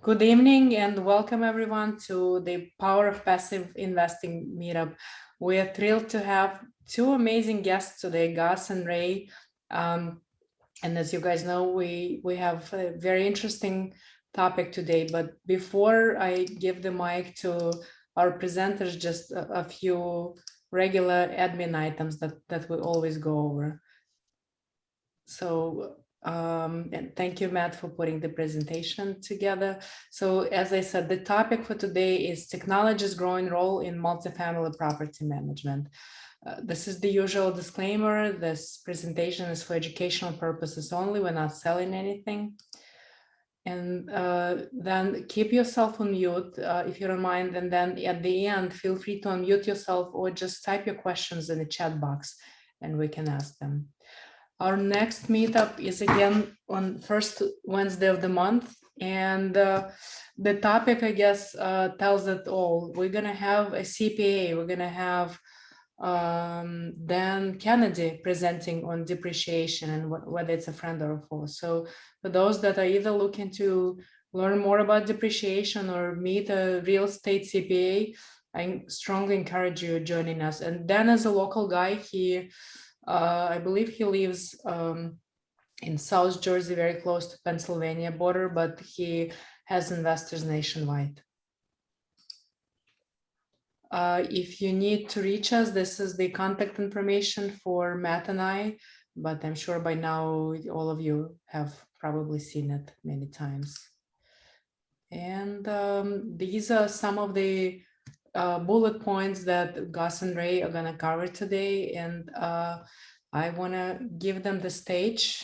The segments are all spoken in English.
Good evening and welcome everyone to the Power of Passive Investing meetup. We are thrilled to have two amazing guests today, Gus and Ray. And as you guys know, we have a very interesting topic today. But before I give the mic to our presenters, just a few regular admin items that we always go over. So, and thank you, Matt, for putting the presentation together. So as I said, the topic for today is technology's growing role in multifamily property management. This is the usual disclaimer. This presentation is for educational purposes only. We're not selling anything. And then keep yourself on mute if you don't mind. And then at the end, feel free to unmute yourself or just type your questions in the chat box and we can ask them. Our next meetup is again on first Wednesday of the month. And the topic, I guess, tells it all. We're going to have a CPA. We're going to have Dan Kennedy presenting on depreciation and whether it's a friend or a foe. So for those that are either looking to learn more about depreciation or meet a real estate CPA, I strongly encourage you joining us. And Dan is a local guy. I believe he lives in South Jersey, very close to Pennsylvania border, but he has investors nationwide. If you need to reach us, this is the contact information for Matt and I, but I'm sure by now all of you have probably seen it many times. And these are some of the bullet points that Gus and Ray are going to cover today. And I want to give them the stage.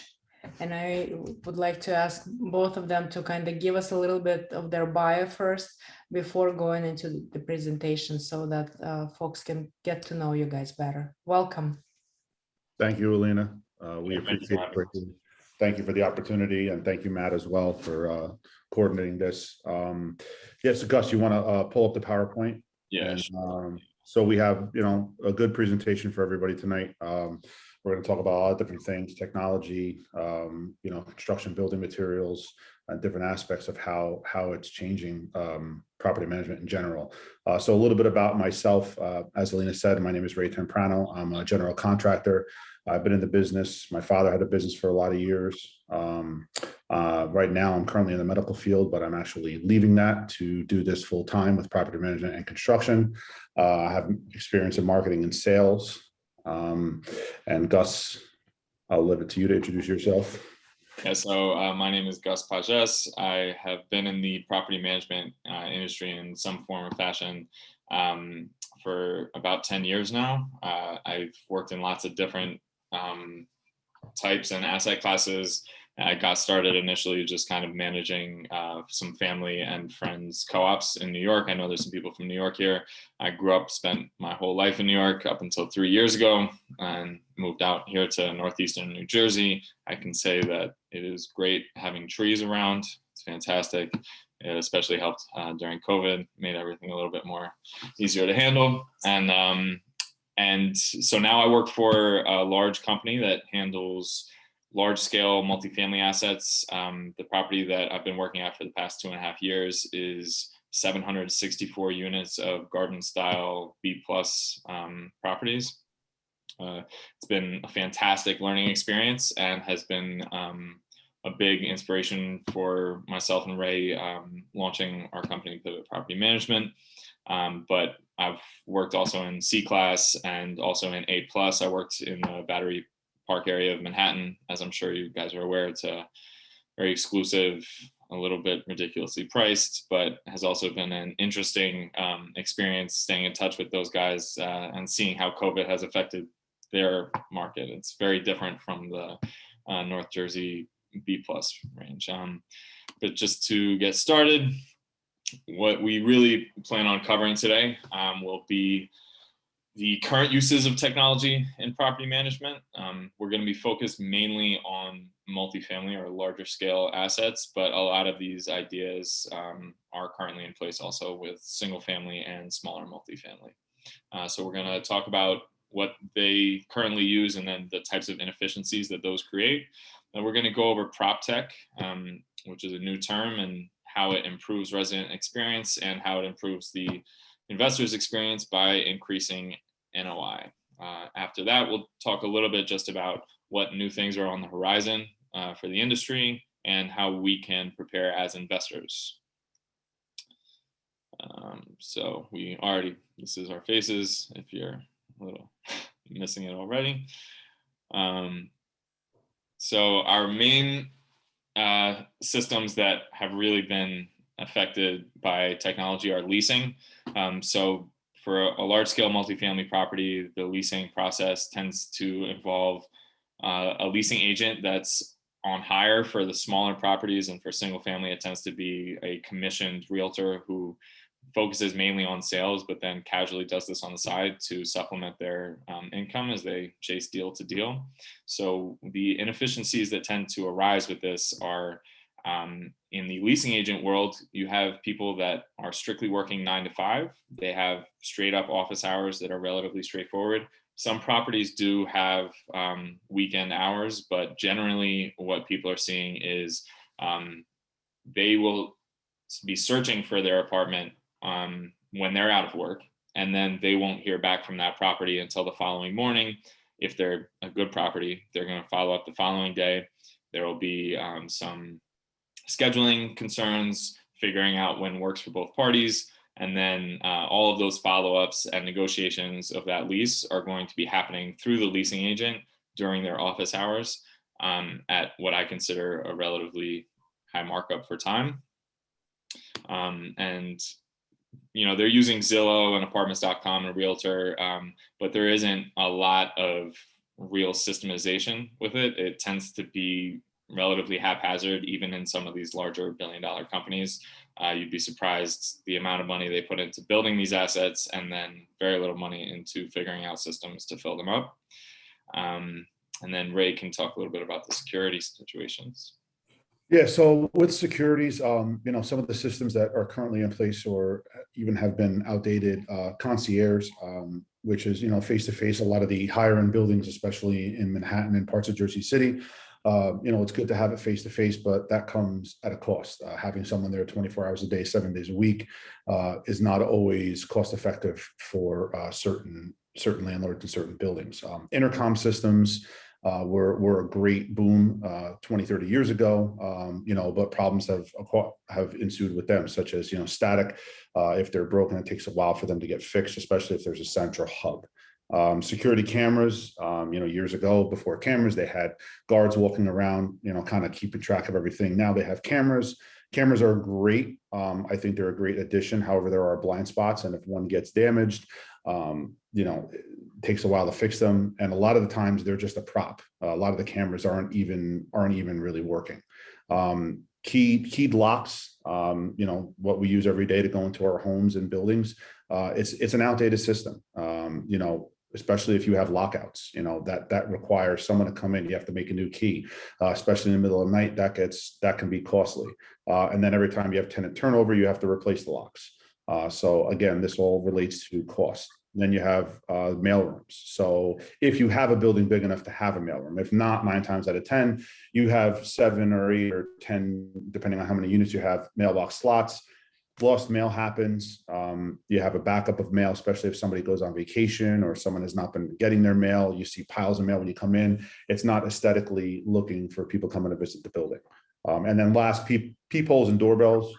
And I would like to ask both of them to kind of give us a little bit of their bio first before going into the presentation so that folks can get to know you guys better. Welcome. Thank you, Alina. We appreciate it. Thank you for the opportunity, and thank you, Matt, as well, for coordinating this. Yes, so Gus, you want to pull up the PowerPoint? Yeah. So we have, a good presentation for everybody tonight. We're going to talk about a lot of different things, technology, construction, building materials, and different aspects of how it's changing property management in general. So a little bit about myself. As Alina said, my name is Ray Temprano. I'm a general contractor. I've been in the business. My father had a business for a lot of years. Right now, I'm currently in the medical field, but I'm actually leaving that to do this full time with property management and construction. I have experience in marketing and sales. And Gus, I'll leave it to you to introduce yourself. Yeah, so my name is Gus Pages. I have been in the property management industry in some form or fashion for about 10 years now. I've worked in lots of different types and asset classes. I got started initially just kind of managing some family and friends co-ops in New York. I know there's some people from New York here. I grew up, spent my whole life in New York up until 3 years ago and moved out here to northeastern New Jersey. I can say that it is great having trees around. It's fantastic. It especially helped during COVID, made everything a little bit more easier to handle. And so now I work for a large company that handles large-scale multifamily assets. The property that I've been working at for the past 2.5 years is 764 units of garden-style B+ properties. It's been a fantastic learning experience and has been a big inspiration for myself and Ray launching our company, Pivot Property Management. But I've worked also in C-Class and also in A+. I worked in the Battery Park area of Manhattan. As I'm sure you guys are aware, it's a very exclusive, a little bit ridiculously priced, but has also been an interesting experience staying in touch with those guys and seeing how COVID has affected their market. It's very different from the North Jersey B+ range. But just to get started, what we really plan on covering today will be the current uses of technology in property management. We're going to be focused mainly on multifamily or larger scale assets, but a lot of these ideas are currently in place also with single family and smaller multifamily. So we're going to talk about what they currently use and then the types of inefficiencies that those create. Then we're going to go over prop tech, which is a new term, and how it improves resident experience and how it improves the investor's experience by increasing NOI. After that, we'll talk a little bit just about what new things are on the horizon for the industry and how we can prepare as investors. So this is our faces if you're a little missing it already. So our main systems that have really been affected by technology are leasing. So for a large scale multifamily property, the leasing process tends to involve a leasing agent that's on hire for the smaller properties, and for single family, it tends to be a commissioned realtor who focuses mainly on sales, but then casually does this on the side to supplement their income as they chase deal to deal. So the inefficiencies that tend to arise with this are in the leasing agent world, you have people that are strictly working 9 to 5. They have straight up office hours that are relatively straightforward. Some properties do have weekend hours, but generally what people are seeing is they will be searching for their apartment when they're out of work, and then they won't hear back from that property until the following morning. If they're a good property, they're going to follow up the following day. There will be some scheduling concerns, figuring out when works for both parties, and then all of those follow-ups and negotiations of that lease are going to be happening through the leasing agent during their office hours at what I consider a relatively high markup for time. And they're using Zillow and apartments.com and a realtor, but there isn't a lot of real systemization with it. It tends to be relatively haphazard, even in some of these larger billion-dollar companies. You'd be surprised the amount of money they put into building these assets and then very little money into figuring out systems to fill them up. And then Ray can talk a little bit about the security situations. Yeah, so with securities, some of the systems that are currently in place or even have been outdated, concierge, which is, face-to-face, a lot of the higher end buildings, especially in Manhattan and parts of Jersey City, it's good to have it face-to-face, but that comes at a cost. Having someone there 24 hours a day, 7 days a week is not always cost-effective for certain landlords and certain buildings. Intercom systems were a great boom 20, 30 years ago, but problems have ensued with them, such as, static. If they're broken, it takes a while for them to get fixed, especially if there's a central hub. Security cameras, years ago, before cameras, they had guards walking around, kind of keeping track of everything. Now they have cameras. Cameras are great. I think they're a great addition. However, there are blind spots, and if one gets damaged, it takes a while to fix them. And a lot of the times they're just a prop. A lot of the cameras aren't even really working. Keyed locks, what we use every day to go into our homes and buildings. It's an outdated system. Especially if you have lockouts, that requires someone to come in. You have to make a new key, especially in the middle of the night. That can be costly. And then every time you have tenant turnover, you have to replace the locks. So again, this all relates to cost. And then you have mailrooms. So if you have a building big enough to have a mailroom, if not, 9 times out of 10, you have 7 or 8 or 10, depending on how many units you have, mailbox slots. Lost mail happens. You have a backup of mail, especially if somebody goes on vacation or someone has not been getting their mail. You see piles of mail when you come in. It's not aesthetically looking for people coming to visit the building. And then last, peepholes and doorbells.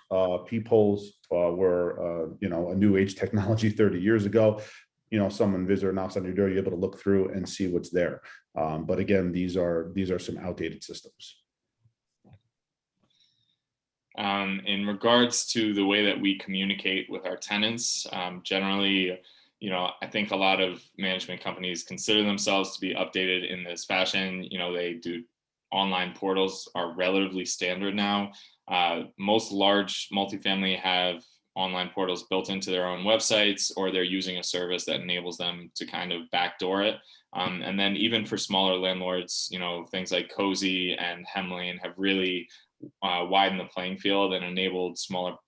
Peepholes were, a new age technology 30 years ago. Someone visitor knocks on your door, you're able to look through and see what's there. But again, these are some outdated systems. In regards to the way that we communicate with our tenants, generally, I think a lot of management companies consider themselves to be updated in this fashion. They do online portals are relatively standard now. Most large multifamily have online portals built into their own websites, or they're using a service that enables them to kind of backdoor it. And then even for smaller landlords, things like Cozy and Hemlane have really widen the playing field and enabled smaller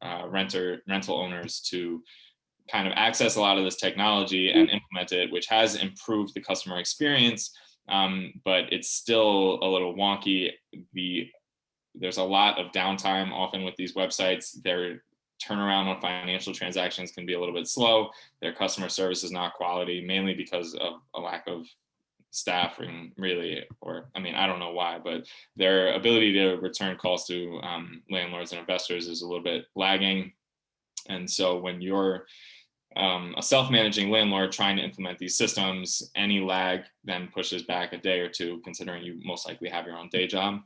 rental owners to kind of access a lot of this technology and implement it, which has improved the customer experience, but it's still a little wonky. there's a lot of downtime often with these websites. Their turnaround on financial transactions can be a little bit slow. Their customer service is not quality, mainly because of a lack of staffing, really, or I mean, I don't know why, but their ability to return calls to landlords and investors is a little bit lagging. And so when you're a self-managing landlord trying to implement these systems, any lag then pushes back a day or two, considering you most likely have your own day job.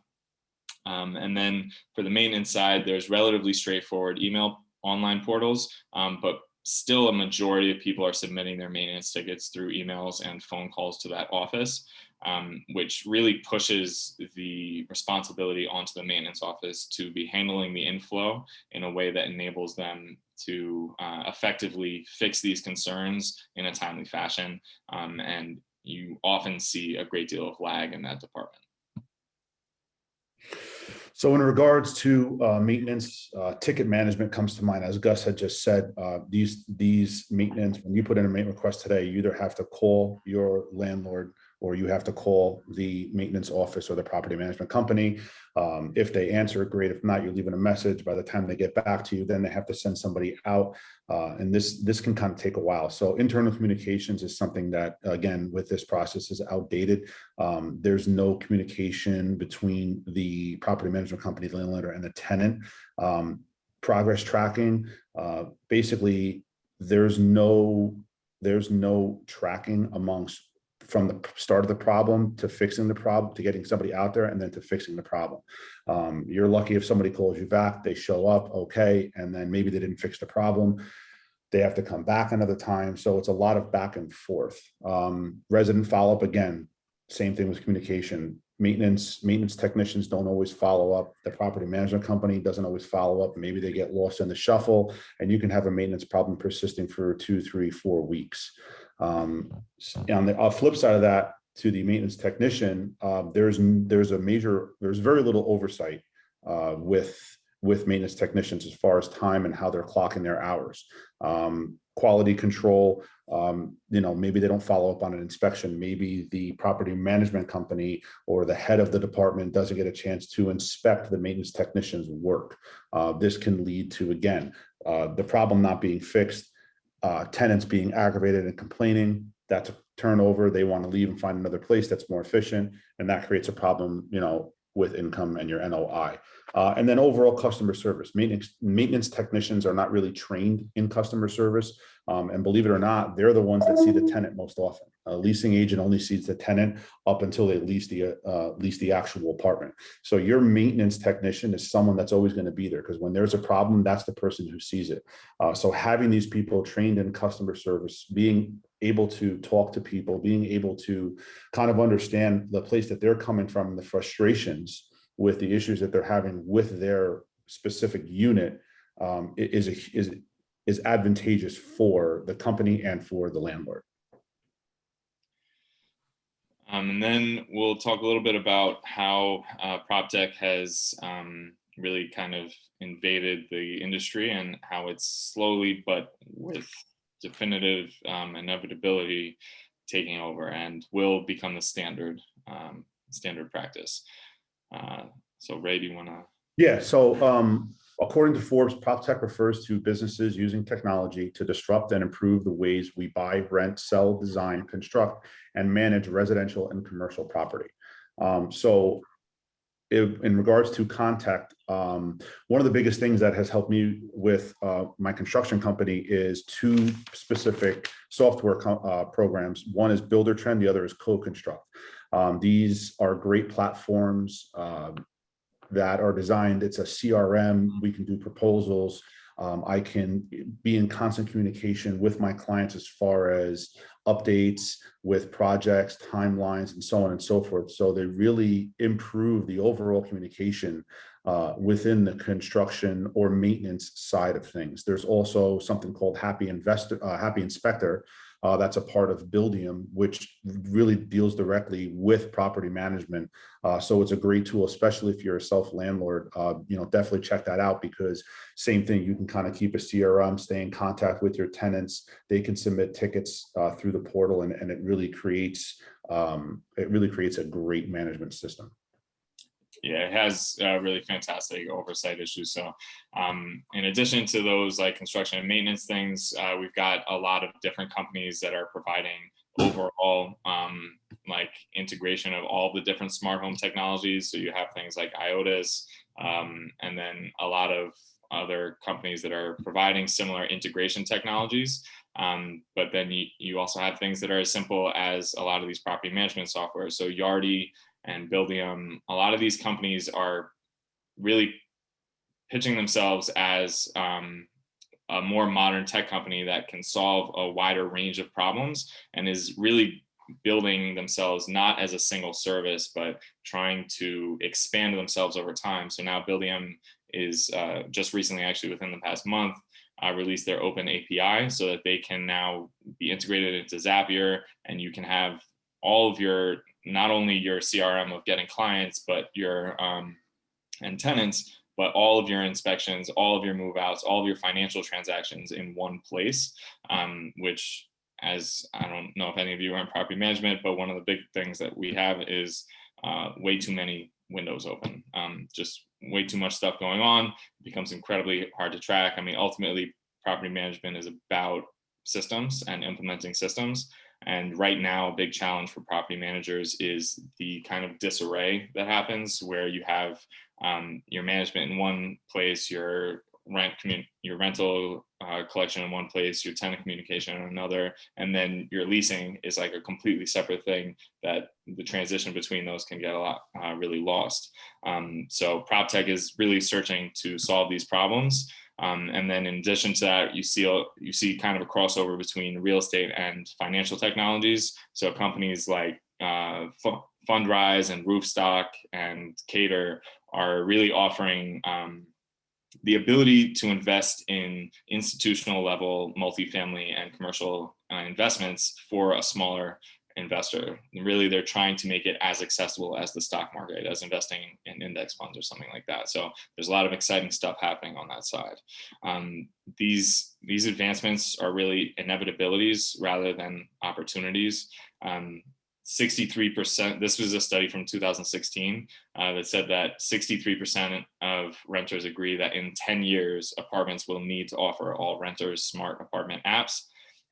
And then for the maintenance side, there's relatively straightforward email online portals, but still a majority of people are submitting their maintenance tickets through emails and phone calls to that office, which really pushes the responsibility onto the maintenance office to be handling the inflow in a way that enables them to effectively fix these concerns in a timely fashion. And you often see a great deal of lag in that department. So in regards to maintenance, ticket management comes to mind. As Gus had just said, these maintenance, when you put in a maintenance request today, you either have to call your landlord or you have to call the maintenance office or the property management company. If they answer, great. If not, you're leaving a message. By the time they get back to you, then they have to send somebody out. And this can kind of take a while. So internal communications is something that, again, with this process is outdated. There's no communication between the property management company, the landlord, and the tenant. Progress tracking, basically, there's no tracking amongst from the start of the problem to fixing the problem, to getting somebody out there, and then to fixing the problem. You're lucky if somebody calls you back, they show up, okay, and then maybe they didn't fix the problem. They have to come back another time. So it's a lot of back and forth. Resident follow-up, again, same thing with communication. Maintenance technicians don't always follow up. The property management company doesn't always follow up. Maybe they get lost in the shuffle, and you can have a maintenance problem persisting for 2, 3, 4 weeks. On the flip side of that, to the maintenance technician, there's very little oversight with maintenance technicians as far as time and how they're clocking their hours. Quality control, maybe they don't follow up on an inspection. Maybe the property management company or the head of the department doesn't get a chance to inspect the maintenance technician's work. This can lead to, again, the problem not being fixed, tenants being aggravated and complaining. That's a turnover. They want to leave and find another place that's more efficient, and that creates a problem, with income and your NOI. And then overall customer service. Maintenance technicians are not really trained in customer service. And believe it or not, they're the ones that see the tenant most often. A leasing agent only sees the tenant up until they lease the actual apartment. So your maintenance technician is someone that's always going to be there, because when there's a problem, that's the person who sees it. So having these people trained in customer service, being able to talk to people, being able to kind of understand the place that they're coming from and the frustrations with the issues that they're having with their specific unit is advantageous for the company and for the landlord. And then we'll talk a little bit about how PropTech has really kind of invaded the industry, and how it's slowly but with definitive inevitability taking over and will become the standard practice. So Ray, do you want to? Yeah, so according to Forbes, PropTech refers to businesses using technology to disrupt and improve the ways we buy, rent, sell, design, construct, and manage residential and commercial property. In regards to contact, one of the biggest things that has helped me with my construction company is 2 specific software programs. One is Buildertrend, the other is Co-Construct. These are great platforms that are designed. It's a CRM. We can do proposals. I can be in constant communication with my clients as far as updates with projects, timelines, and so on and so forth. So they really improve the overall communication within the construction or maintenance side of things. There's also something called Happy Inspector. That's a part of Buildium, which really deals directly with property management. So it's a great tool, especially if you're a self-landlord. Definitely check that out, because same thing, you can kind of keep a CRM, stay in contact with your tenants. They can submit tickets through the portal, and it really creates a great management system. Yeah, it has really fantastic oversight issues. So in addition to those like construction and maintenance things, we've got a lot of different companies that are providing overall like integration of all the different smart home technologies. So you have things like IOTAS, and then a lot of other companies that are providing similar integration technologies. But then you also have things that are as simple as a lot of these property management software. So Yardi and Buildium, a lot of these companies are really pitching themselves as a more modern tech company that can solve a wider range of problems and is really building themselves not as a single service, but trying to expand themselves over time. So now Buildium is just recently, actually within the past month, released their open API so that they can now be integrated into Zapier, and you can have all of your, not only your CRM of getting clients, but your and tenants, but all of your inspections, all of your move outs, all of your financial transactions in one place, which, as I don't know if any of you are in property management, but one of the big things that we have is way too many windows open, just way too much stuff going on. It becomes incredibly hard to track. I mean, ultimately, property management is about systems and implementing systems. And right now, a big challenge for property managers is the kind of disarray that happens where you have your management in one place, your rental collection in one place, your tenant communication in another, and then your leasing is like a completely separate thing that the transition between those can get a lot really lost. So PropTech is really searching to solve these problems. And then in addition to that, you see kind of a crossover between real estate and financial technologies. So companies like Fundrise and Roofstock and Cater are really offering the ability to invest in institutional level multifamily and commercial investments for a smaller investor. And really, they're trying to make it as accessible as the stock market, as investing in index funds or something like that. So there's a lot of exciting stuff happening on that side. These advancements are really inevitabilities rather than opportunities. 63%, this was a study from 2016 that said that 63% of renters agree that in 10 years, apartments will need to offer all renters smart apartment apps.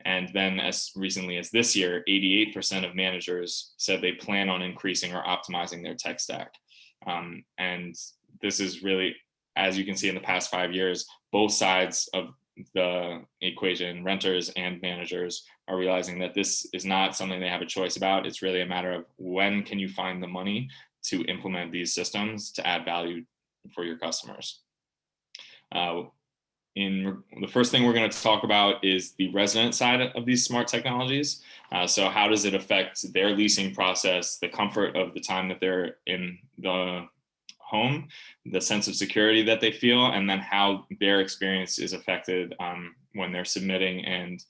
And then as recently as this year, 88% of managers said they plan on increasing or optimizing their tech stack. And this is really, as you can see in the past 5 years, both sides of the equation, renters and managers, are realizing that this is not something they have a choice about. It's really a matter of when can you find the money to implement these systems to add value for your customers. The first thing we're going to talk about is the resident side of these smart technologies. So how does it affect their leasing process, the comfort of the time that they're in the home, the sense of security that they feel, and then how their experience is affected when they're submitting and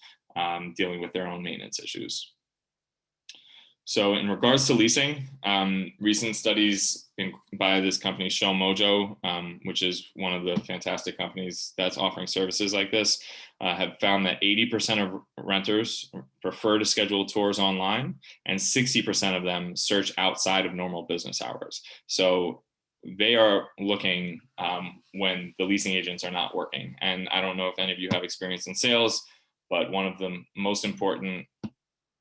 dealing with their own maintenance issues. So in regards to leasing, recent studies by this company, Show Mojo, which is one of the fantastic companies that's offering services like this, have found that 80% of renters prefer to schedule tours online, and 60% of them search outside of normal business hours. So they are looking when the leasing agents are not working. And I don't know if any of you have experience in sales, but one of the most important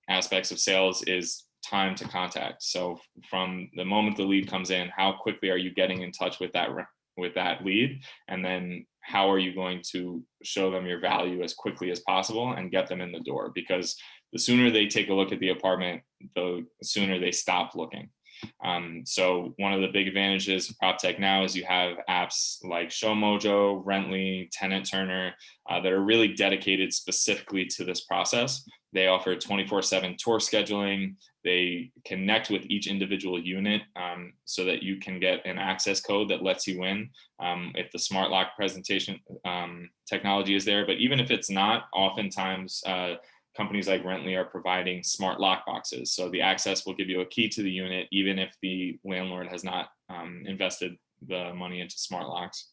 aspects of sales is time to contact. So from the moment the lead comes in, how quickly are you getting in touch with that lead? And then how are you going to show them your value as quickly as possible and get them in the door? Because the sooner they take a look at the apartment, the sooner they stop looking. So one of the big advantages of PropTech now is you have apps like Show Mojo, Rently, Tenant Turner that are really dedicated specifically to this process. They offer 24/7 tour scheduling. They connect with each individual unit so that you can get an access code that lets you in if the smart lock presentation technology is there. But even if it's not, oftentimes companies like Rently are providing smart lock boxes. So the access will give you a key to the unit, even if the landlord has not invested the money into smart locks.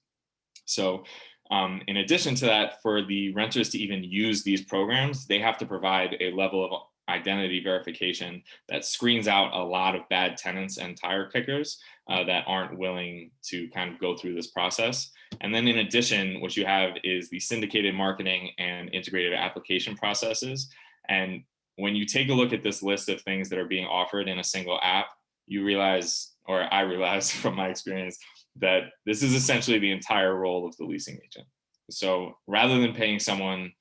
So in addition to that, for the renters to even use these programs, they have to provide a level of identity verification that screens out a lot of bad tenants and tire kickers. that aren't willing to kind of go through this process. And then in addition, what you have is the syndicated marketing and integrated application processes. And when you take a look at this list of things that are being offered in a single app, you realize, or I realize from my experience, that this is essentially the entire role of the leasing agent. So rather than paying someone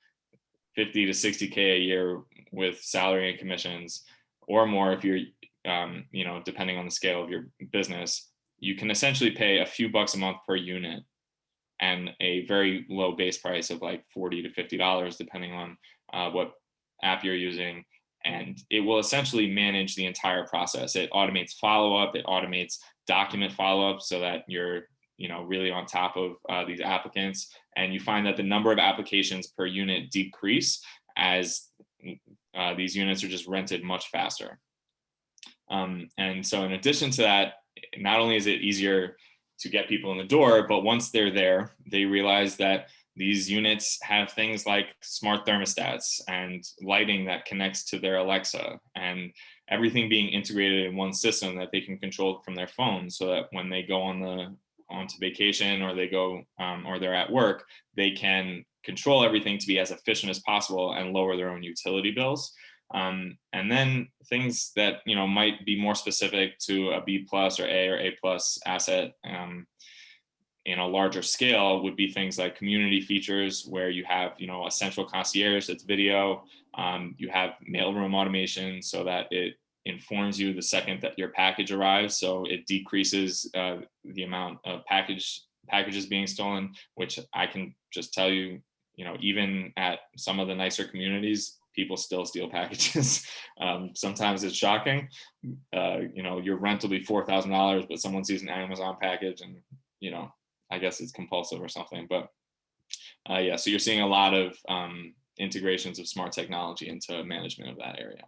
50 to 60K a year with salary and commissions or more, if you're, depending on the scale of your business, you can essentially pay a few bucks a month per unit and a very low base price of like $40 to $50, depending on what app you're using. And it will essentially manage the entire process. It automates follow-up, it automates document follow-up so that you're really on top of these applicants. And you find that the number of applications per unit decrease as these units are just rented much faster. And so in addition to that, not only is it easier to get people in the door, but once they're there, they realize that these units have things like smart thermostats and lighting that connects to their Alexa, and everything being integrated in one system that they can control from their phone, so that when they go onto vacation or they go or they're at work, they can control everything to be as efficient as possible and lower their own utility bills. And then things that might be more specific to a B+ or A+ asset in a larger scale would be things like community features, where you have a central concierge that's video. You have mailroom automation so that it informs you the second that your package arrives, so it decreases the amount of packages being stolen, which I can just tell you, even at some of the nicer communities, people still steal packages. Sometimes it's shocking. Your rent will be $4,000, but someone sees an Amazon package and, I guess it's compulsive or something. But yeah, so you're seeing a lot of integrations of smart technology into management of that area.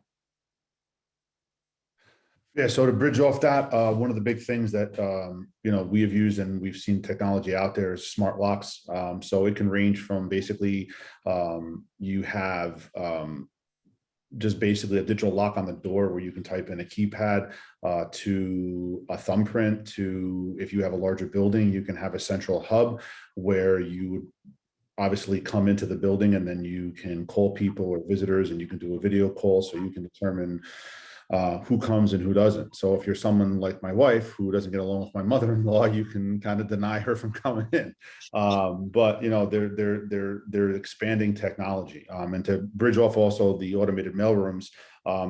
Yeah, so to bridge off that, one of the big things that we have used and we've seen technology out there is smart locks. So it can range from basically you have just basically a digital lock on the door where you can type in a keypad, to a thumbprint, to, if you have a larger building, you can have a central hub where you would obviously come into the building and then you can call people or visitors and you can do a video call so you can determine who comes and who doesn't. So if you're someone like my wife who doesn't get along with my mother-in-law, you can kind of deny her from coming in. But they're expanding technology. And to bridge off also the automated mailrooms,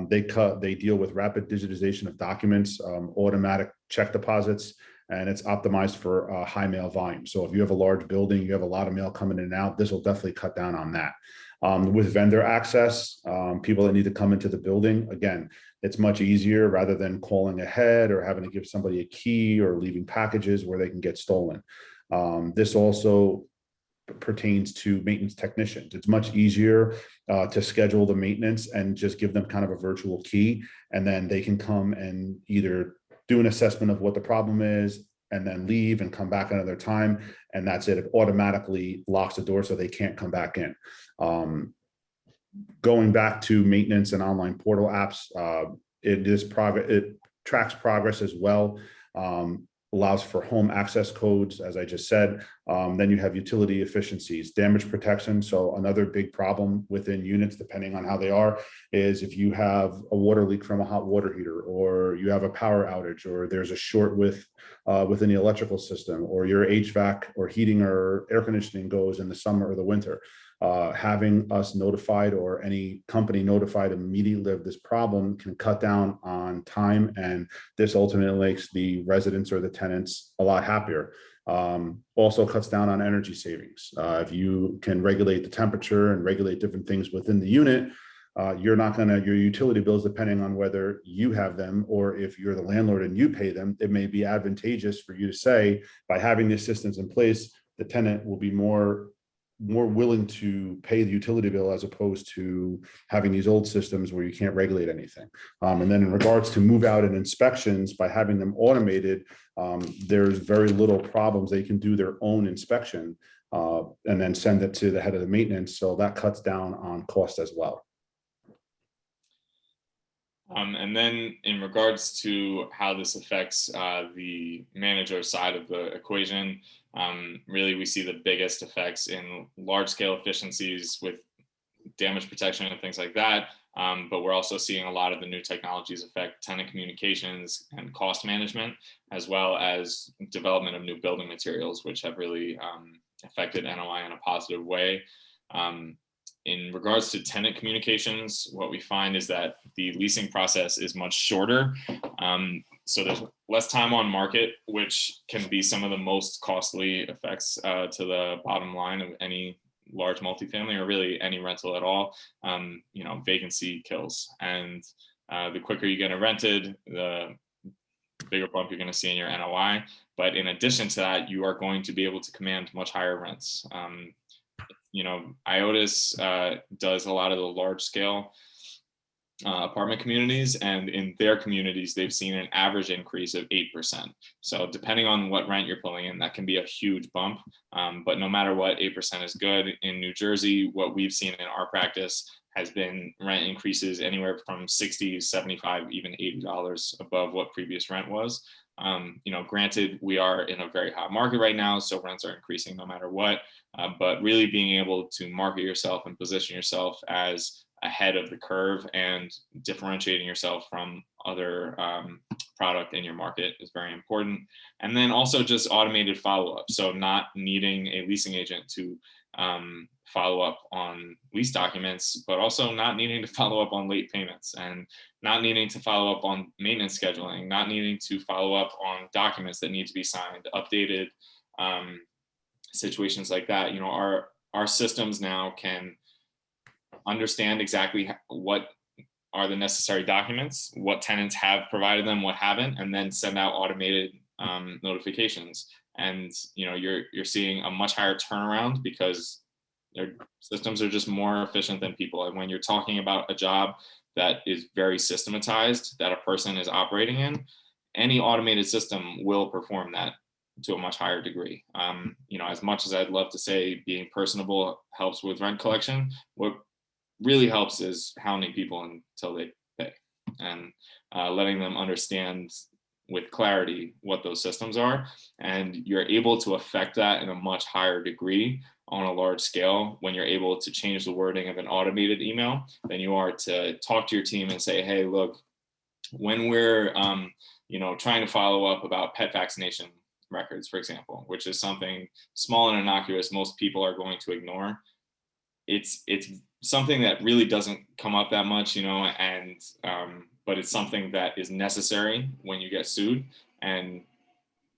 they deal with rapid digitization of documents, automatic check deposits, and it's optimized for high mail volume. So if you have a large building, you have a lot of mail coming in and out, this will definitely cut down on that. With vendor access, people that need to come into the building, again, it's much easier rather than calling ahead or having to give somebody a key or leaving packages where they can get stolen. This also pertains to maintenance technicians. It's much easier to schedule the maintenance and just give them kind of a virtual key, and then they can come and either do an assessment of what the problem is and then leave and come back another time, and that's it. It automatically locks the door so they can't come back in. Going back to maintenance and online portal apps, it tracks progress as well, allows for home access codes, as I just said. Then you have utility efficiencies, damage protection. So another big problem within units, depending on how they are, is if you have a water leak from a hot water heater, or you have a power outage, or there's a short within the electrical system, or your HVAC or heating or air conditioning goes in the summer or the winter. Having us notified or any company notified immediately of this problem can cut down on time, and this ultimately makes the residents or the tenants a lot happier. Also cuts down on energy savings. If you can regulate the temperature and regulate different things within the unit, you're not going to, your utility bills, depending on whether you have them or if you're the landlord and you pay them, it may be advantageous for you to say, by having the systems in place, the tenant will be more willing to pay the utility bill, as opposed to having these old systems where you can't regulate anything. And then in regards to move out and inspections, by having them automated, there's very little problems. They can do their own inspection and then send it to the head of the maintenance. So that cuts down on cost as well. And then in regards to how this affects the manager side of the equation, really we see the biggest effects in large scale efficiencies with damage protection and things like that. But we're also seeing a lot of the new technologies affect tenant communications and cost management, as well as development of new building materials, which have really affected NOI in a positive way. In regards to tenant communications, what we find is that the leasing process is much shorter. So there's less time on market, which can be some of the most costly effects to the bottom line of any large multifamily or really any rental at all. Vacancy kills. And the quicker you get it rented, the bigger bump you're going to see in your NOI. But in addition to that, you are going to be able to command much higher rents. IOTAS does a lot of the large scale apartment communities, and in their communities, they've seen an average increase of 8%. So depending on what rent you're pulling in, that can be a huge bump. But no matter what, 8% is good. In New Jersey, what we've seen in our practice has been rent increases anywhere from $60, $75, even $80 above what previous rent was. Granted, we are in a very hot market right now, so rents are increasing no matter what. But really being able to market yourself and position yourself as ahead of the curve and differentiating yourself from other product in your market is very important. And then also just automated follow-up. So not needing a leasing agent to follow up on lease documents, but also not needing to follow up on late payments and not needing to follow up on maintenance scheduling, not needing to follow up on documents that need to be signed, updated, situations like that. Our systems now can understand exactly what are the necessary documents, what tenants have provided them, what haven't, and then send out automated notifications. And you're seeing a much higher turnaround because their systems are just more efficient than people. And when you're talking about a job that is very systematized, that a person is operating in, any automated system will perform that to a much higher degree. As much as I'd love to say being personable helps with rent collection, what really helps is hounding people until they pay and letting them understand with clarity what those systems are. And you're able to affect that in a much higher degree on a large scale when you're able to change the wording of an automated email than you are to talk to your team and say, hey, look, when we're trying to follow up about pet vaccination records, for example, which is something small and innocuous most people are going to ignore. It's something that really doesn't come up that much, but it's something that is necessary when you get sued. And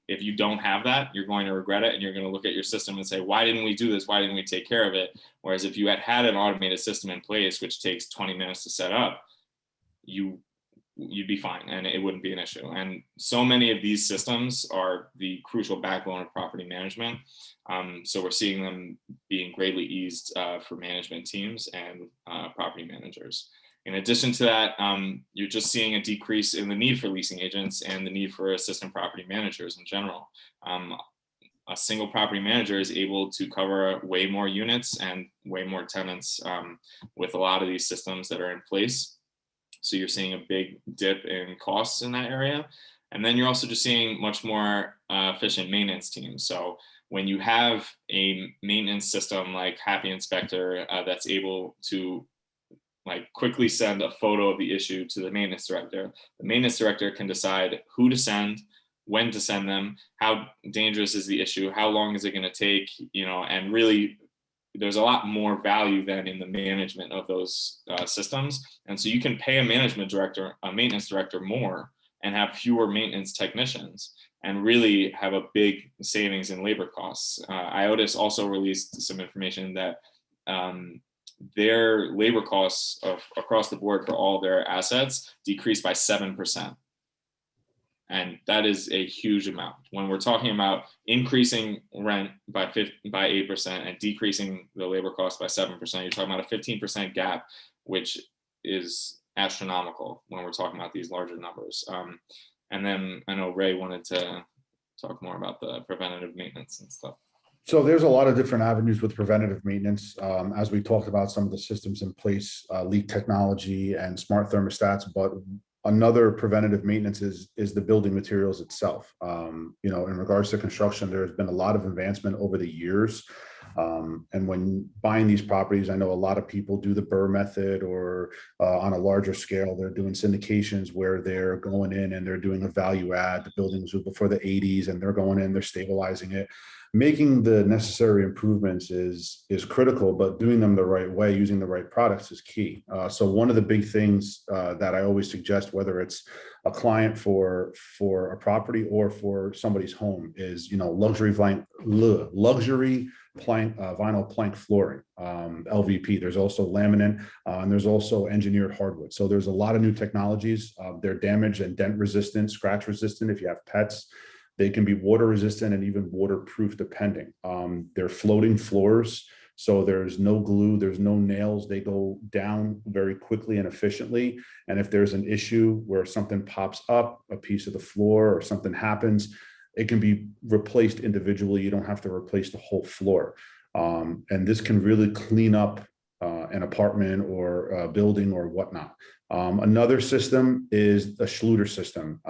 if you don't have that, you're going to regret it, and you're going to look at your system and say, why didn't we do this? Why didn't we take care of it? Whereas if you had an automated system in place, which takes 20 minutes to set up, you'd be fine and it wouldn't be an issue. And so many of these systems are the crucial backbone of property management. So we're seeing them being greatly eased for management teams and property managers. In addition to that, you're just seeing a decrease in the need for leasing agents and the need for assistant property managers in general. A single property manager is able to cover way more units and way more tenants with a lot of these systems that are in place. So you're seeing a big dip in costs in that area. And then you're also just seeing much more efficient maintenance teams. So when you have a maintenance system like Happy Inspector that's able to quickly send a photo of the issue to the maintenance director can decide who to send, when to send them, how dangerous is the issue, how long is it going to take, and really there's a lot more value than in the management of those systems. And so you can pay a maintenance director more and have fewer maintenance technicians and really have a big savings in labor costs. IOTAS also released some information that their labor costs across the board for all their assets decreased by 7%. And that is a huge amount. When we're talking about increasing rent by 8% and decreasing the labor cost by 7%, you're talking about a 15% gap, which is astronomical when we're talking about these larger numbers. And then I know Ray wanted to talk more about the preventative maintenance and stuff. So there's a lot of different avenues with preventative maintenance. As we talked about some of the systems in place, leak technology and smart thermostats, but Another preventative maintenance is the building materials itself. You know, in regards to construction, there's been a lot of advancement over the years. And when buying these properties, I know a lot of people do the BRRRR method, or on a larger scale, they're doing syndications where they're going in and they're doing a value add. The buildings were before the 80s and they're going in, they're stabilizing it. Making the necessary improvements is critical, but doing them the right way, using the right products is key. So one of the big things that I always suggest, whether it's a client for a property or for somebody's home, is, you know, luxury plank, vinyl plank flooring, LVP. There's also laminate, and there's also engineered hardwood. So there's a lot of new technologies. They're damage and dent resistant, scratch resistant. If you have pets, they can be water resistant and even waterproof depending. They're floating floors, so there's no glue, there's no nails. They go down very quickly and efficiently. And if there's an issue where something pops up, a piece of the floor or something happens, it can be replaced individually. You don't have to replace the whole floor. And this can really clean up an apartment or a building or whatnot. Another system is a Schluter system.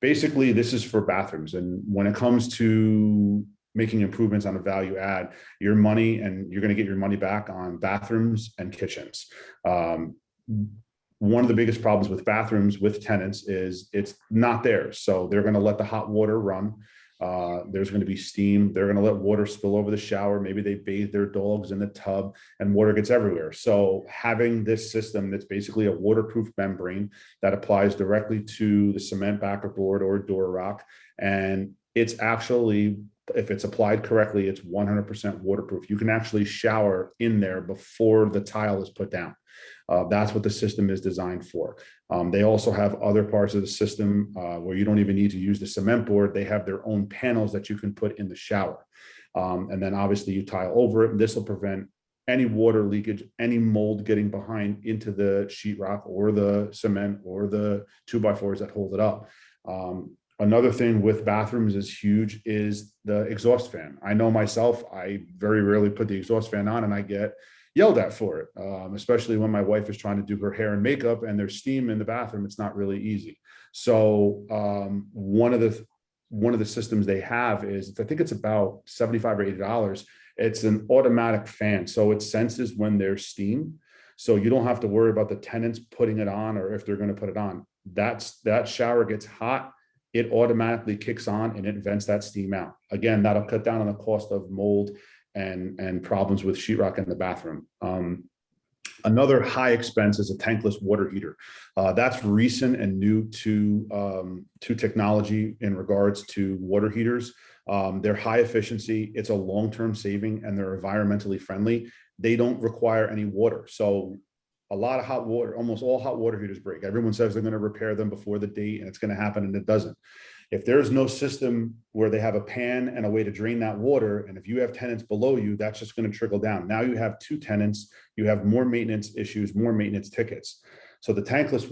Basically, this is for bathrooms. And when it comes to making improvements on a value add, your money, and you're going to get your money back on bathrooms and kitchens. One of the biggest problems with bathrooms with tenants is it's not theirs. So they're going to let the hot water run. There's going to be steam. They're going to let water spill over the shower. Maybe they bathe their dogs in the tub and water gets everywhere. So having this system that's basically a waterproof membrane that applies directly to the cement backer board or door rock, and it's actually, if it's applied correctly, it's 100% waterproof. You can actually shower in there before the tile is put down. That's what the system is designed for. They also have other parts of the system where you don't even need to use the cement board. They have their own panels that you can put in the shower. And then obviously you tile over it. This will prevent any water leakage, any mold getting behind into the sheetrock or the cement or the 2x4s that hold it up. Another thing with bathrooms is huge is the exhaust fan. I know myself, I very rarely put the exhaust fan on and I get yelled at for it, especially when my wife is trying to do her hair and makeup and there's steam in the bathroom. It's not really easy. So one of the systems they have is, I think it's about $75 or $80. It's an automatic fan. So it senses when there's steam. So you don't have to worry about the tenants putting it on or if they're going to put it on. That shower gets hot, it automatically kicks on and it vents that steam out. Again, that'll cut down on the cost of mold and problems with sheetrock in the bathroom. Another high expense is a tankless water heater. That's recent and new to technology in regards to water heaters. They're high efficiency, it's a long-term saving, and they're environmentally friendly. They don't require any water. So a lot of hot water, almost all hot water heaters break. Everyone says they're going to repair them before the date and it's going to happen, and it doesn't. If there's no system where they have a pan and a way to drain that water, and if you have tenants below you, that's just going to trickle down. Now you have two tenants, you have more maintenance issues, more maintenance tickets. So the tankless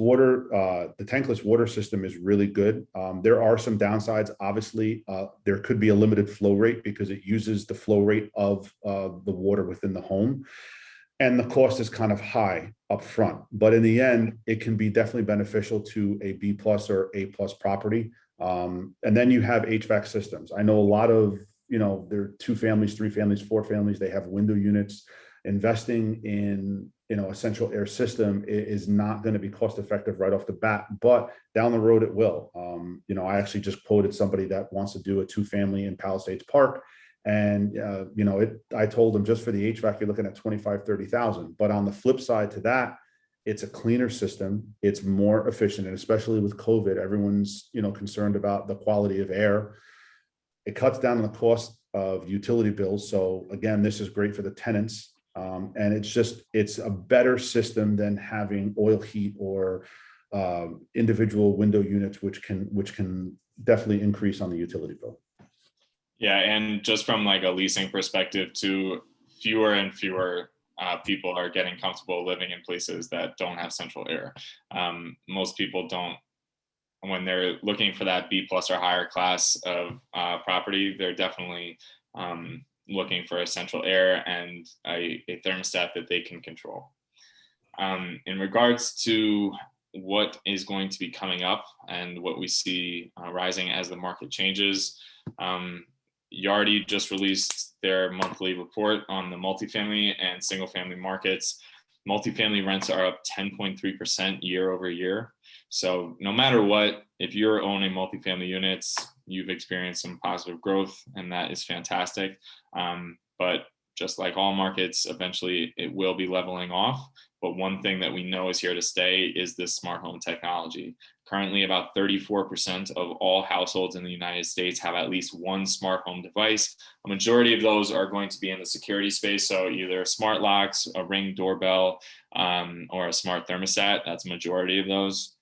water system is really good. There are some downsides. Obviously, there could be a limited flow rate because it uses the flow rate of the water within the home. And the cost is kind of high up front, but in the end, it can be definitely beneficial to a B+ or A+ property. And then you have HVAC systems. I know a lot of, there are 2 families, 3 families, 4 families, they have window units. Investing in, a central air system is not going to be cost effective right off the bat, but down the road it will. I actually just quoted somebody that wants to do a 2-family in Palisades Park. And, I told them just for the HVAC, you're looking at $25,000, $30,000. But on the flip side to that, it's a cleaner system. It's more efficient. And especially with COVID, everyone's, concerned about the quality of air. It cuts down on the cost of utility bills. So again, this is great for the tenants. And it's a better system than having oil heat or individual window units, which can definitely increase on the utility bill. Yeah, and just from like a leasing perspective too, fewer and fewer people are getting comfortable living in places that don't have central air. Most people don't, when they're looking for that B+ or higher class of property, they're definitely looking for a central air and a thermostat that they can control. In regards to what is going to be coming up and what we see rising as the market changes. Yardi just released their monthly report on the multifamily and single family markets. Multifamily rents are up 10.3% year over year. So no matter what, if you're owning multifamily units, you've experienced some positive growth, and that is fantastic. But just like all markets, eventually it will be leveling off. But one thing that we know is here to stay is this smart home technology. Currently, about 34% of all households in the United States have at least one smart home device. A majority of those are going to be in the security space. So either smart locks, a Ring doorbell, or a smart thermostat. That's a majority of those.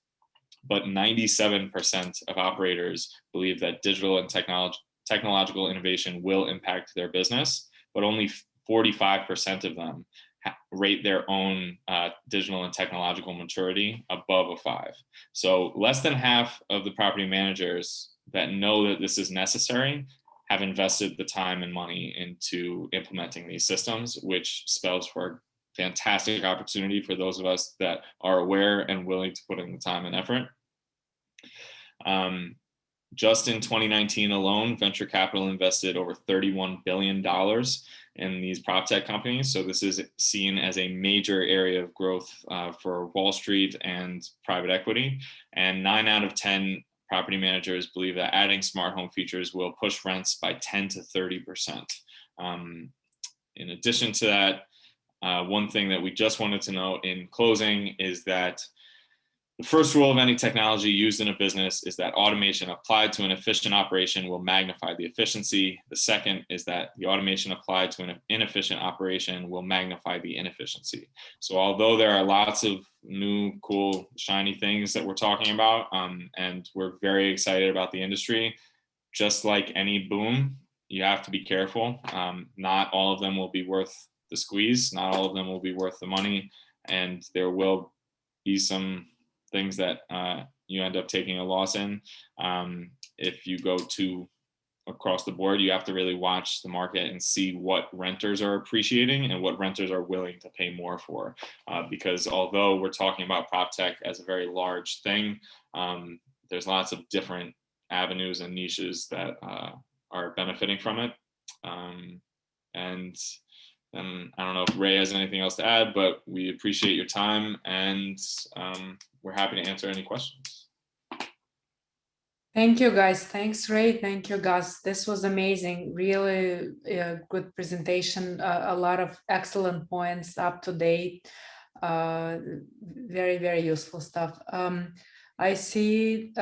But 97% of operators believe that digital and technological innovation will impact their business, but only 45% of them rate their own digital and technological maturity above a 5. So less than half of the property managers that know that this is necessary have invested the time and money into implementing these systems, which spells for fantastic opportunity for those of us that are aware and willing to put in the time and effort. Just in 2019 alone, venture capital invested over $31 billion in these prop tech companies. So this is seen as a major area of growth for Wall Street and private equity. And 9 out of 10 property managers believe that adding smart home features will push rents by 10 to 30%. In addition to that, one thing that we just wanted to note in closing is that the first rule of any technology used in a business is that automation applied to an efficient operation will magnify the efficiency. The second is that the automation applied to an inefficient operation will magnify the inefficiency. So although there are lots of new, cool, shiny things that we're talking about, and we're very excited about the industry, just like any boom, you have to be careful. Not all of them will be worth the squeeze. Not all of them will be worth the money. And there will be some things that you end up taking a loss in. If you go too across the board, you have to really watch the market and see what renters are appreciating and what renters are willing to pay more for. Because although we're talking about prop tech as a very large thing, there's lots of different avenues and niches that are benefiting from it. And I don't know if Ray has anything else to add, but we appreciate your time, and we're happy to answer any questions. Thank you, guys. Thanks, Ray. Thank you, Gus. This was amazing. Really good presentation. A lot of excellent points, up to date. Very, very useful stuff. I see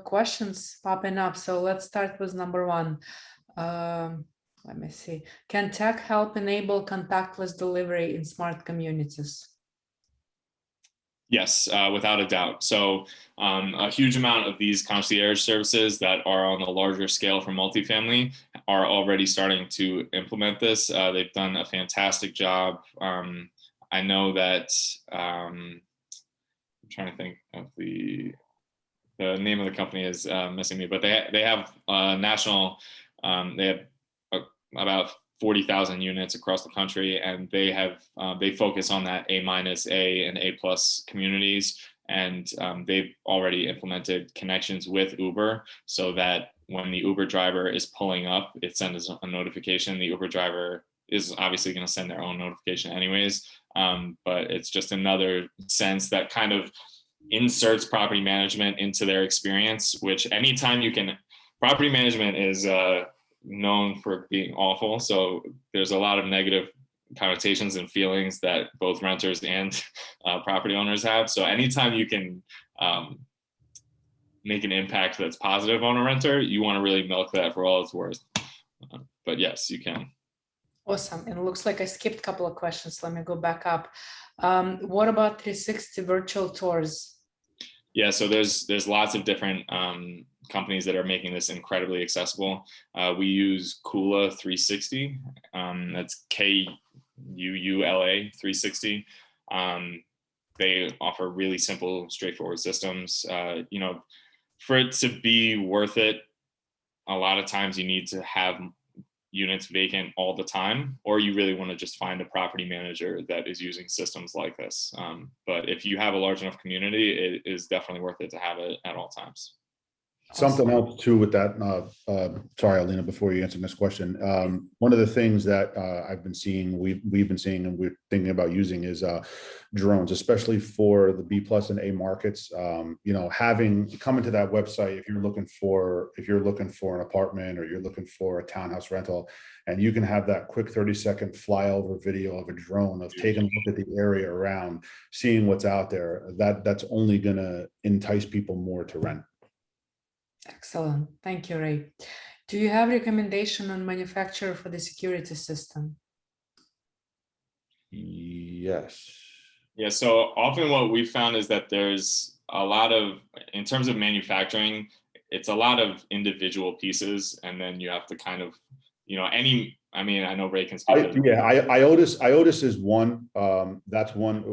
questions popping up. So let's start with number one. Let me see. Can tech help enable contactless delivery in smart communities? Yes, without a doubt. So a huge amount of these concierge services that are on a larger scale for multifamily are already starting to implement this. They've done a fantastic job. I know that, I'm trying to think of the name of the company is missing me, but they have national, they have about 40,000 units across the country, and they focus on that A-, A, and A+ communities, and they've already implemented connections with Uber so that when the Uber driver is pulling up, it sends a notification. The Uber driver is obviously going to send their own notification anyways, but it's just another sense that kind of inserts property management into their experience, which anytime you can, property management is known for being awful. So there's a lot of negative connotations and feelings that both renters and property owners have. So anytime you can make an impact that's positive on a renter, you want to really milk that for all it's worth. But yes, you can. Awesome. And it looks like I skipped a couple of questions. Let me go back up. What about 360 virtual tours? Yeah, so there's lots of different companies that are making this incredibly accessible. We use Kula 360. That's KUULA 360. They offer really simple, straightforward systems. For it to be worth it, a lot of times you need to have units vacant all the time, or you really want to just find a property manager that is using systems like this. But if you have a large enough community, it is definitely worth it to have it at all times. Something else too with that, sorry, Alina, before you answer this question, one of the things that I've been seeing, we've been seeing, and we're thinking about using is drones, especially for the B plus and A markets. You know, coming to that website, if you're looking for an apartment or you're looking for a townhouse rental, and you can have that quick 30-second flyover video of a drone of taking a look at the area around, seeing what's out there, that's only going to entice people more to rent. Excellent. Thank you, Ray. Do you have recommendation on manufacturer for the security system? Yes. Yeah, so often what we found is that there's a lot of, in terms of manufacturing, it's a lot of individual pieces, and then you have to kind of, you know, I mean, I know Ray can speak. IOTIS is one. That's one.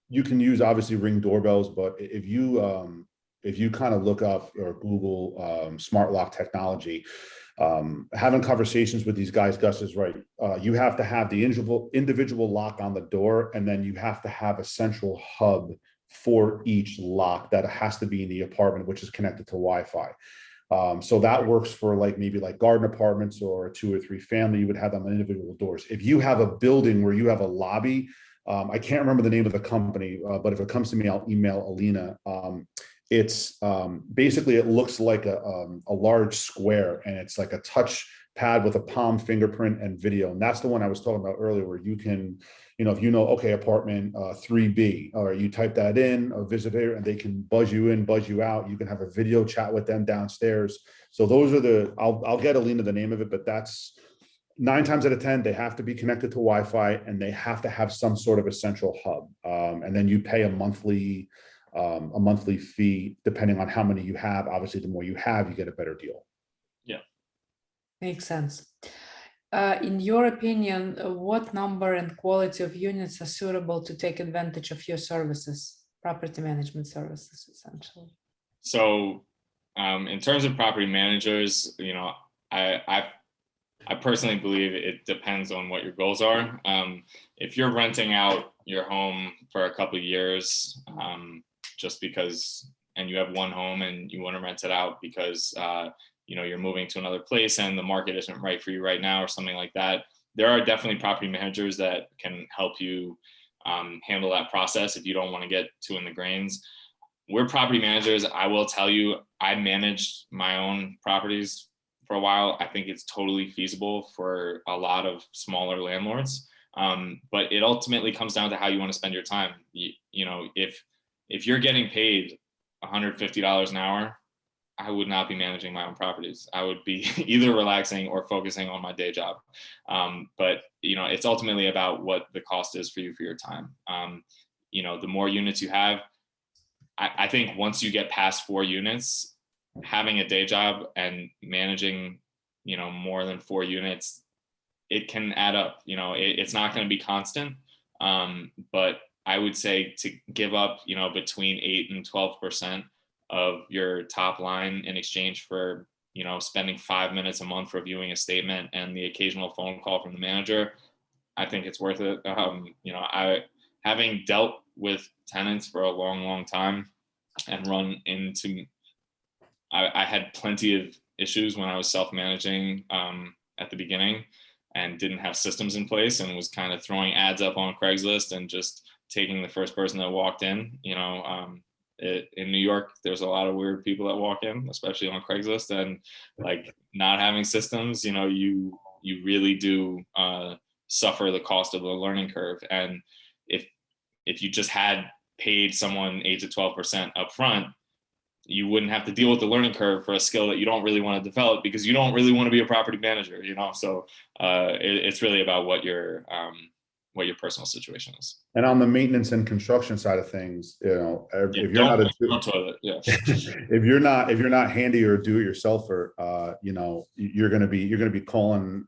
You can use obviously Ring doorbells, but if you kind of look up or Google smart lock technology, having conversations with these guys, Gus is right. You have to have the individual lock on the door, and then you have to have a central hub for each lock that has to be in the apartment, which is connected to Wi-Fi. So that works for maybe garden apartments or a 2 or 3 family. You would have them on individual doors. If you have a building where you have a lobby, I can't remember the name of the company, but if it comes to me, I'll email Alina. It's basically, it looks like a large square, and it's like a touch pad with a palm fingerprint and video. And that's the one I was talking about earlier, where you can, you know, if you know, okay, apartment 3B, or you type that in, a visitor, and they can buzz you in, buzz you out. You can have a video chat with them downstairs. So those are I'll get Alina the name of it, but that's 9 times out of 10, they have to be connected to Wi-Fi, and they have to have some sort of a central hub. And then you pay a monthly fee depending on how many you have. Obviously, the more you have, you get a better deal. Yeah, makes sense. In your opinion, what number and quality of units are suitable to take advantage of your services, property management services, essentially? So in terms of property managers, you know, I personally believe it depends on what your goals are. If you're renting out your home for a couple of years, just because, and you have one home and you want to rent it out because you know, you're moving to another place and the market isn't right for you right now, or something like that, there are definitely property managers that can help you handle that process if you don't want to get too in the grains. We're property managers. I will tell you, I managed my own properties for a while. I think it's totally feasible for a lot of smaller landlords, but it ultimately comes down to how you want to spend your time. You know, if you're getting paid $150 an hour, I would not be managing my own properties. I would be either relaxing or focusing on my day job. But, you know, it's ultimately about what the cost is for you for your time. You know, the more units you have, I think once you get past 4 units, having a day job and managing, you know, more than 4 units, it can add up. You know, it's not going to be constant, but I would say to give up, you know, between 8 and 12% of your top line in exchange for, you know, spending 5 minutes a month reviewing a statement and the occasional phone call from the manager, I think it's worth it. You know, having dealt with tenants for a long, long time and run into, I had plenty of issues when I was self-managing at the beginning and didn't have systems in place and was kind of throwing ads up on Craigslist and just taking the first person that walked in. You know, in New York, there's a lot of weird people that walk in, especially on Craigslist, and not having systems, you know, you really do suffer the cost of the learning curve. And if you just had paid someone 8 to 12% up front, you wouldn't have to deal with the learning curve for a skill that you don't really want to develop because you don't really want to be a property manager, you know? So it's really about what your personal situation is. And on the maintenance and construction side of things, you know, if you're not if you're not handy or do-it-yourselfer, you know, you're going to be calling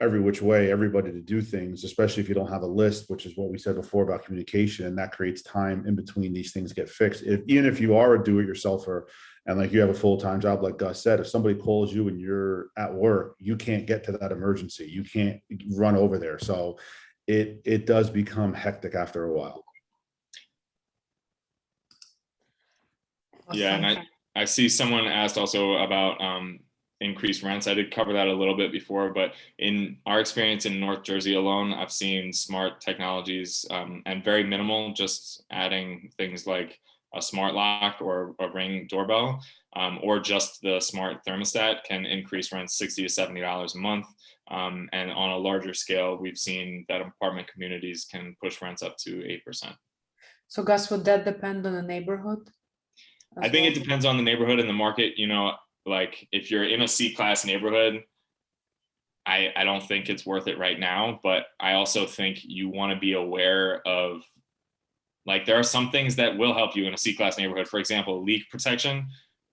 every which way, everybody to do things, especially if you don't have a list, which is what we said before about communication, and that creates time in between these things get fixed. Even if you are a do-it-yourselfer and like you have a full-time job, like Gus said, if somebody calls you and you're at work, you can't get to that emergency. You can't run over there. So it does become hectic after a while. Yeah, and I see someone asked also about increased rents. I did cover that a little bit before, but in our experience in North Jersey alone, I've seen smart technologies and very minimal, just adding things like a smart lock or a Ring doorbell, or just the smart thermostat can increase rents $60 to $70 a month. And on a larger scale, we've seen that apartment communities can push rents up to 8%. So Gus, would that depend on the neighborhood? I think it depends on the neighborhood and the market. You know, like if you're in a C-class neighborhood, I don't think it's worth it right now. But I also think you want to be aware of, like, there are some things that will help you in a C-class neighborhood. For example, leak protection.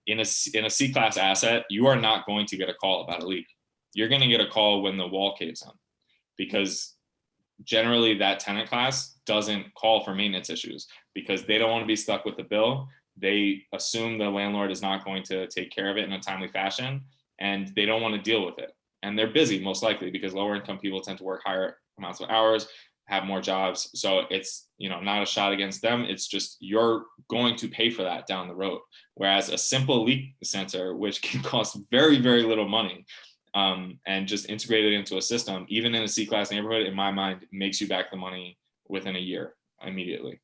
In a C-class asset, you are not going to get a call about a leak. You're going to get a call when the wall caves in, because generally that tenant class doesn't call for maintenance issues because they don't want to be stuck with the bill. They assume the landlord is not going to take care of it in a timely fashion, and they don't want to deal with it. And they're busy, most likely, because lower income people tend to work higher amounts of hours, have more jobs. So it's, you know, not a shot against them. It's just you're going to pay for that down the road. Whereas a simple leak sensor, which can cost very, very little money, and just integrate it into a system, even in a C-class neighborhood, in my mind, makes you back the money within a year immediately.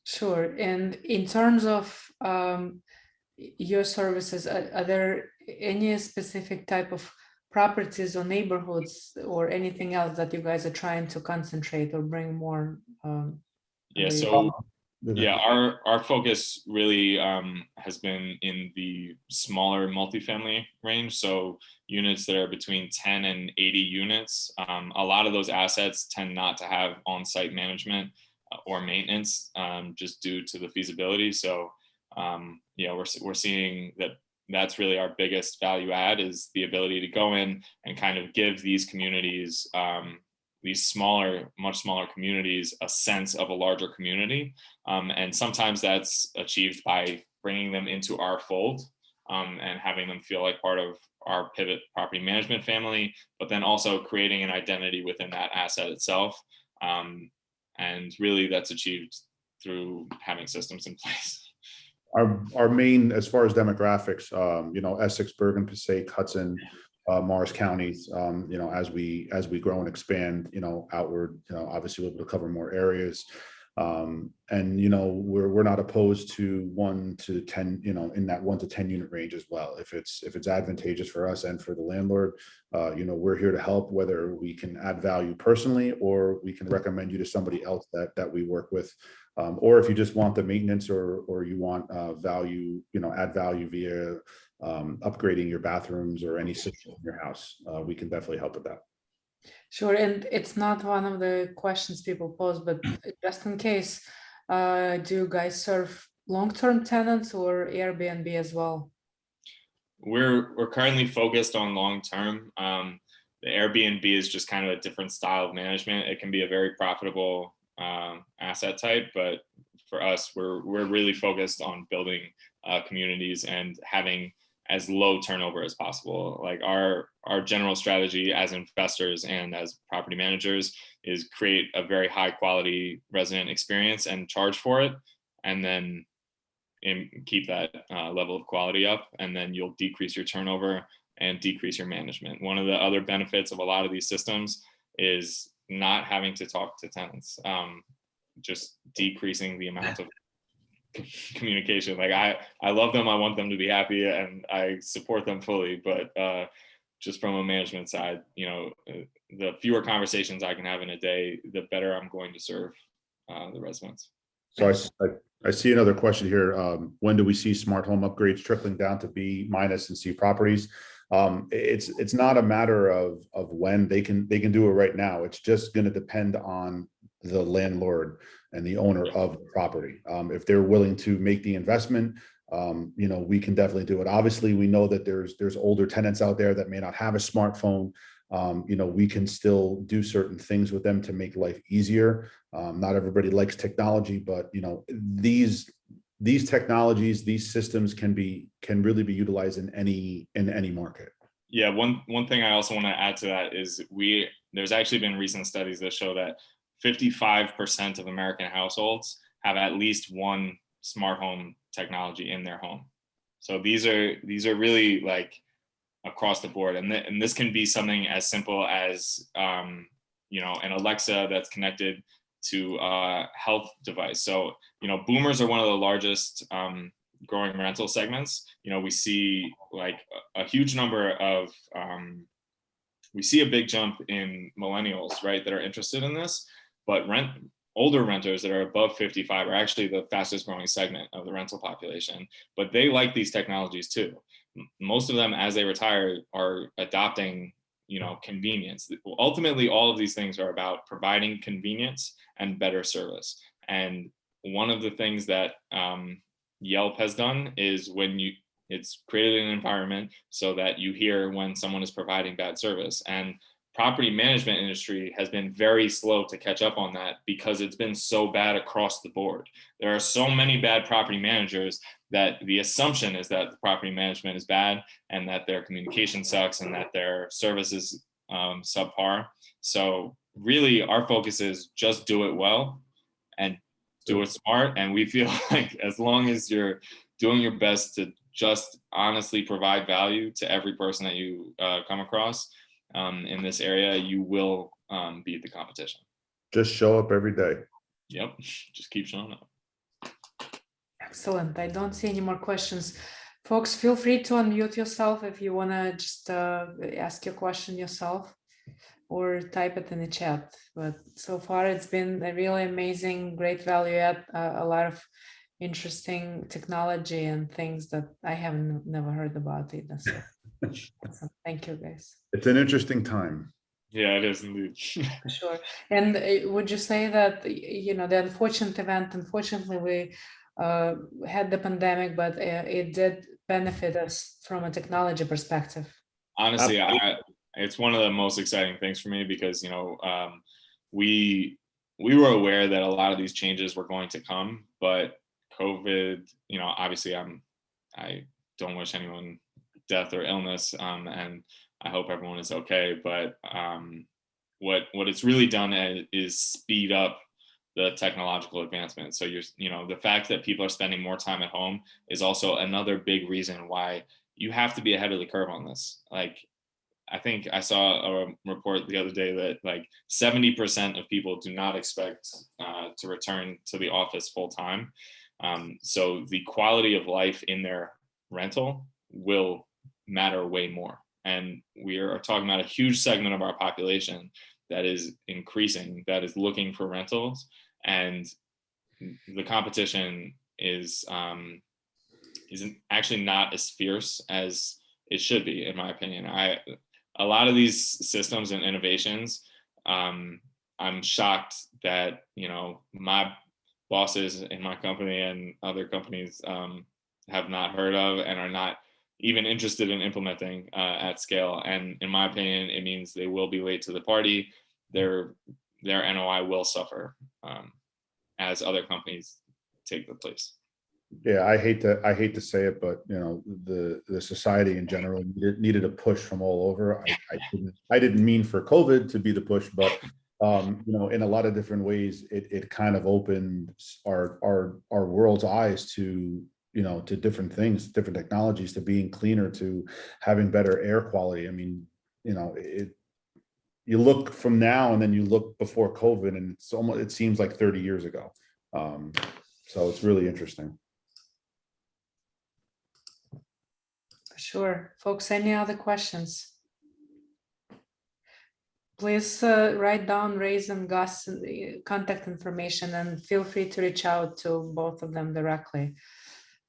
Sure. And in terms of your services, are there any specific type of properties or neighborhoods or anything else that you guys are trying to concentrate or bring more? Yeah, so yeah, our focus really has been in the smaller multifamily range. So units that are between 10 and 80 units. A lot of those assets tend not to have on-site management or maintenance, just due to the feasibility. So yeah, we're seeing that that's really our biggest value add, is the ability to go in and kind of give these communities, these smaller, much smaller communities, a sense of a larger community. And sometimes that's achieved by bringing them into our fold, and having them feel like part of our Pivot property management family, but then also creating an identity within that asset itself. And really that's achieved through having systems in place. Our main, as far as demographics, you know, Essex, Bergen, Passaic, Hudson, Morris counties, you know, as we grow and expand, you know, outward, you know, obviously we'll be able to cover more areas. And, you know, we're not opposed to 1 to 10, you know, in that 1 to 10 unit range as well. If it's advantageous for us and for the landlord, you know, we're here to help, whether we can add value personally, or we can recommend you to somebody else that we work with. Or if you just want the maintenance, or you want value, you know, add value via upgrading your bathrooms or any system in your house, we can definitely help with that. Sure, and it's not one of the questions people pose, but just in case, do you guys serve long-term tenants or Airbnb as well? We're currently focused on long-term. The Airbnb is just kind of a different style of management. It can be a very profitable asset type, but for us, we're really focused on building communities and having as low turnover as possible. Like our general strategy as investors and as property managers is create a very high quality resident experience and charge for it, and then keep that level of quality up, and then you'll decrease your turnover and decrease your management. One of the other benefits of a lot of these systems is not having to talk to tenants, just decreasing the amount of communication. Like I love them, I want them to be happy, and I support them fully, but just from a management side, you know, the fewer conversations I can have in a day, the better I'm going to serve the residents. So I see another question here. When do we see smart home upgrades trickling down to B- and C properties? It's not a matter of when. They can do it right now. It's just going to depend on the landlord and the owner of the property. If they're willing to make the investment, we can definitely do it. Obviously, we know that there's older tenants out there that may not have a smartphone. We can still do certain things with them to make life easier. Not everybody likes technology, but these technologies, these systems can really be utilized in any market. Yeah, one thing I also want to add to that is there's actually been recent studies that show that 55% of American households have at least one smart home technology in their home. So these are really like across the board, and this can be something as simple as an Alexa that's connected to a health device. So boomers are one of the largest growing rental segments. We see like a huge number of we see a big jump in millennials, right, that are interested in this, but older renters that are above 55 are actually the fastest growing segment of the rental population, but they like these technologies too. Most of them, as they retire, are adopting convenience. Ultimately, all of these things are about providing convenience and better service. And one of the things that Yelp has done is it's created an environment so that you hear when someone is providing bad service. And property management industry has been very slow to catch up on that because it's been so bad across the board. There are so many bad property managers that the assumption is that the property management is bad and that their communication sucks and that their service is subpar. So really our focus is just do it well and do it smart. And we feel like as long as you're doing your best to just honestly provide value to every person that you come across in this area, you will beat the competition. Just show up every day. Yep, just keep showing up. Excellent. I don't see any more questions. Folks, feel free to unmute yourself if you want to just ask your question yourself or type it in the chat. But so far it's been a really amazing, great value add, a lot of interesting technology and things that I haven't never heard about either. So awesome. Thank you, guys. It's an interesting time. Yeah, it is indeed. Sure. And would you say that, the unfortunate event, unfortunately, we had the pandemic, but it did benefit us from a technology perspective? Honestly, it's one of the most exciting things for me because, we were aware that a lot of these changes were going to come, but COVID, obviously I don't wish anyone death or illness, and I hope everyone is okay. But what it's really done is speed up the technological advancement. So the fact that people are spending more time at home is also another big reason why you have to be ahead of the curve on this. Like, I think I saw a report the other day that like 70% of people do not expect to return to the office full time. So the quality of life in their rental will matter way more. And we are talking about a huge segment of our population that is increasing, that is looking for rentals, and the competition is actually not as fierce as it should be, in my opinion. A lot of these systems and innovations, I'm shocked that my bosses in my company and other companies have not heard of and are not even interested in implementing at scale. And in my opinion, it means they will be late to the party. Their NOI will suffer as other companies take the place. Yeah, I hate to say it, but the society in general needed a push from all over. I didn't mean for COVID to be the push, but in a lot of different ways, it kind of opened our world's eyes to to different things, different technologies, to being cleaner, to having better air quality. I mean, you look from now and then you look before COVID, and it seems like 30 years ago. So it's really interesting. Sure. Folks, any other questions? Please write down Ray's and Gus' contact information and feel free to reach out to both of them directly.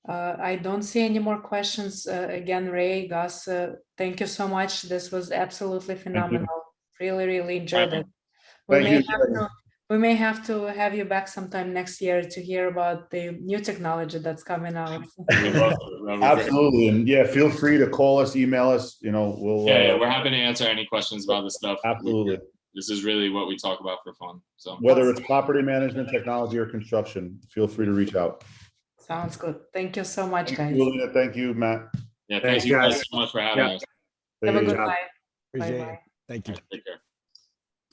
I don't see any more questions. Again, Ray, Gus, thank you so much. This was absolutely phenomenal. Really, really enjoyed it. We may have to have you back sometime next year to hear about the new technology that's coming out. We'd love to. That'd be great. Absolutely. And yeah, feel free to call us, email us, we'll. Yeah, we're happy to answer any questions about this stuff. Absolutely. This is really what we talk about for fun. So Whether it's property management, technology, or construction, feel free to reach out. Sounds good. Thank you so much, guys. Juliana, thank you, Matt. yeah, Thanks, thank you guys guys. so much for having us. Have a Take it good easy. night. Appreciate Bye-bye. it. Thank you. Take care.